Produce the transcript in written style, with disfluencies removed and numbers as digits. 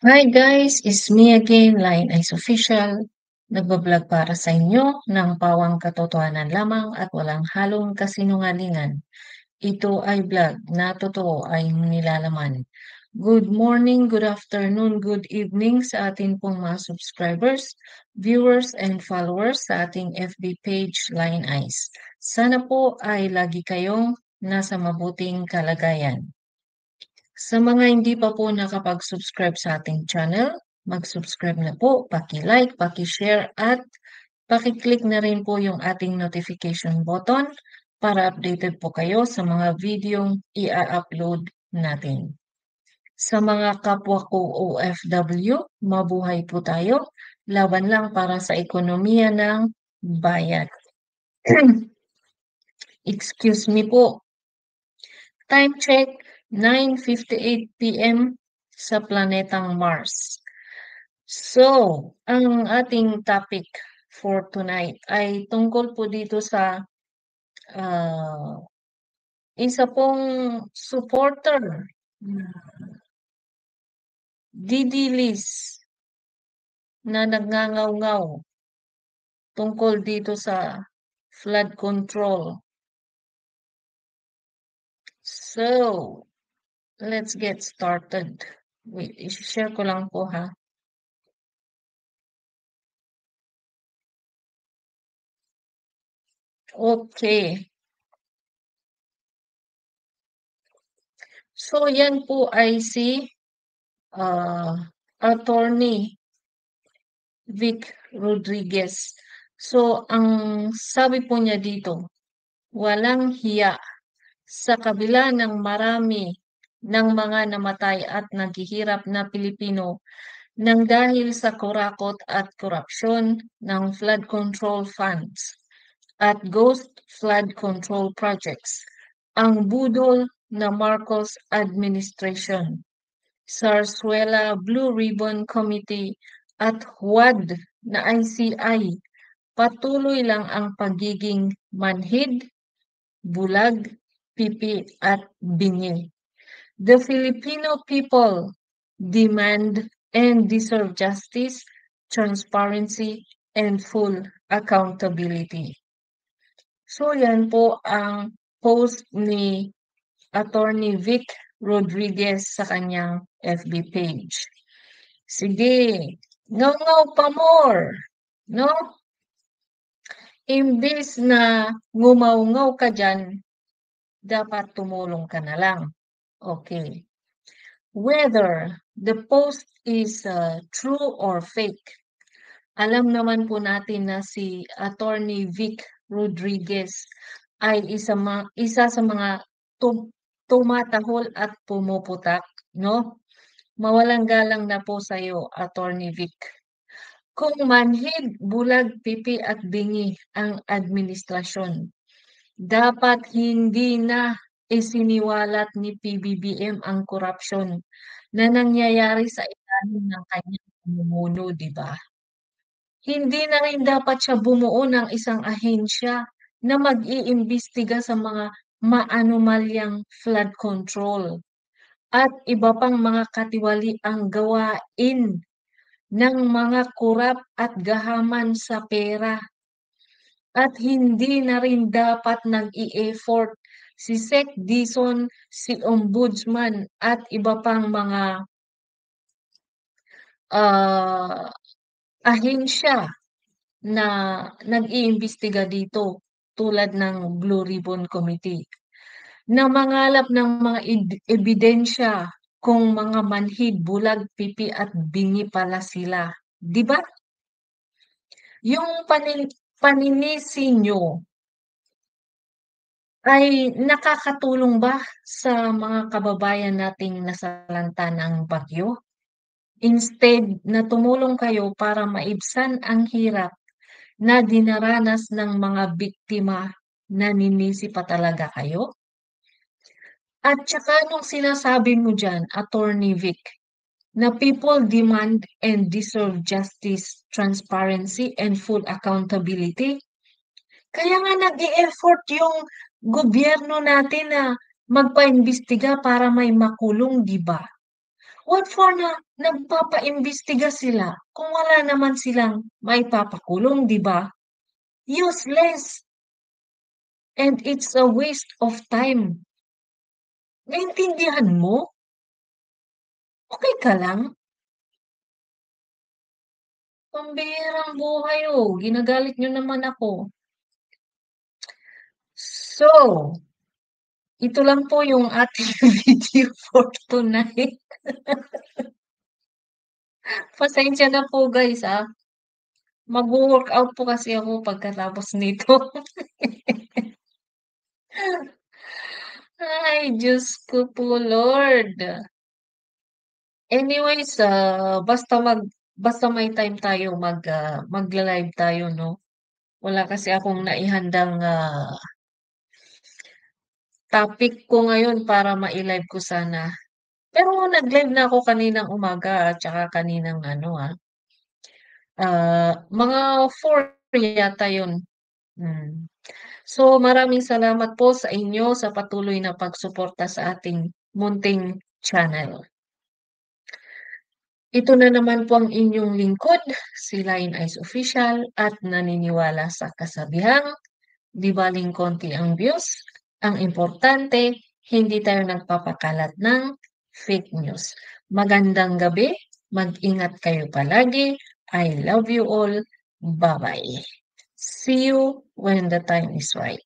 Hi guys, it's me again, Line Eyes Official. Nagbablog para sa inyo ng pawang katotohanan lamang at walang halong kasinungalingan. Ito ay vlog na totoo ay nilalaman. Good morning, good afternoon, good evening sa atin pong mga subscribers, viewers, and followers sa ating FB page, Line Eyes. Sana po ay lagi kayong nasa mabuting kalagayan. Sa mga hindi pa po nakapag-subscribe sa ating channel, mag-subscribe na po, paki-like, paki-share at paki-click na rin po yung ating notification button para updated po kayo sa mga videong i-upload natin. Sa mga kapwa ko OFW, mabuhay po tayo, laban lang para sa ekonomiya ng bayan. Excuse me po. Time check, 9:58 PM sa planetang Mars. So, ang ating topic for tonight ay tungkol po dito sa ah, isa pong supporter na didilis na nagngangaw-ngaw tungkol dito sa flood control. So, let's get started. Wait, i-share ko lang po ha. Okay. So, yan po ay si Attorney Vic Rodriguez. So, ang sabi po niya dito, walang hiya sa kabila ng marami ng mga namatay at naghihirap na Pilipino nang dahil sa kurakot at korupsyon ng flood control funds at ghost flood control projects. Ang budol na Marcos administration, Zarzuela Blue Ribbon Committee at HUAD na ICI, patuloy lang ang pagiging manhid, bulag, pipi at bingi. The Filipino people demand and deserve justice, transparency, and full accountability. So yan po ang post ni Attorney Vic Rodriguez sa kanyang FB page. Sige, ngaw-ngaw pa more, no? Imbis na ngumaw-ngaw ka dyan, dapat tumulong ka na lang. Okay. Whether the post is true or fake, alam naman po natin na si Attorney Vic Rodriguez ay isa sa mga tumatahol at pumuputak, no? Mawalang galang na po sa iyo, Attorney Vic. Kung manhid, bulag, pipi at bingi ang administrasyon, dapat hindi na isiniwalat ni PBBM ang korupsyon na nangyayari sa ilalim ng kanyang pamumuno, di ba? Hindi na rin dapat siya bumuo ng isang ahensya na mag-iimbestiga sa mga maanomalyang flood control at iba pang mga katiwaliang gawain ng mga kurap at gahaman sa pera. At hindi na rin dapat nag-i-effort si Sec Dizon, si Ombudsman at iba pang mga ah, ahensya na nag-iimbestiga dito tulad ng Blue Ribbon Committee na mangalap ng mga ebidensya kung mga manhid, bulag, pipi at bingi pala sila. 'Di ba? Yung paninisi nyo ay nakakatulong ba sa mga kababayan nating nasalanta ng bagyo? Instead na tumulong kayo para maibsan ang hirap na dinaranas ng mga biktima, naninisi pa talaga kayo? At saka nung sinasabi mo diyan, Attorney Vic, na people demand and deserve justice, transparency, and full accountability. Kaya nga nag-e-effort yung gobyerno natin na magpaimbestiga para may makulong, di ba? What for na nagpapaimbestiga sila kung wala naman silang maipapakulong, 'di ba? Useless and it's a waste of time. Naintindihan mo? Okey ka lang? Pambihirang buhay, oh, ginagalit niyo naman ako. So, ito lang po yung ating video for tonight. Pasensya na po guys, magwo-workout po kasi ako pagkatapos nito. Ay, Diyos ko po Lord. Anyways, basta may time tayo magla-live tayo 'no. Wala kasi akong naihandang, topic ko ngayon para mai-live ko sana. Pero nag-live na ako kaninang umaga at tsaka kaninang ano, mga 4 yata yun. Hmm. So, maraming salamat po sa inyo sa patuloy na pagsuporta sa ating munting channel. Ito na naman po ang inyong lingkod, si Line Eyes Official at naniniwala sa kasabihang, "Di baling konti ang views, ang importante hindi tayo nagpapakalat ng fake news." Magandang gabi, mag-ingat kayo palagi. I love you all. Bye-bye. See you when the time is right.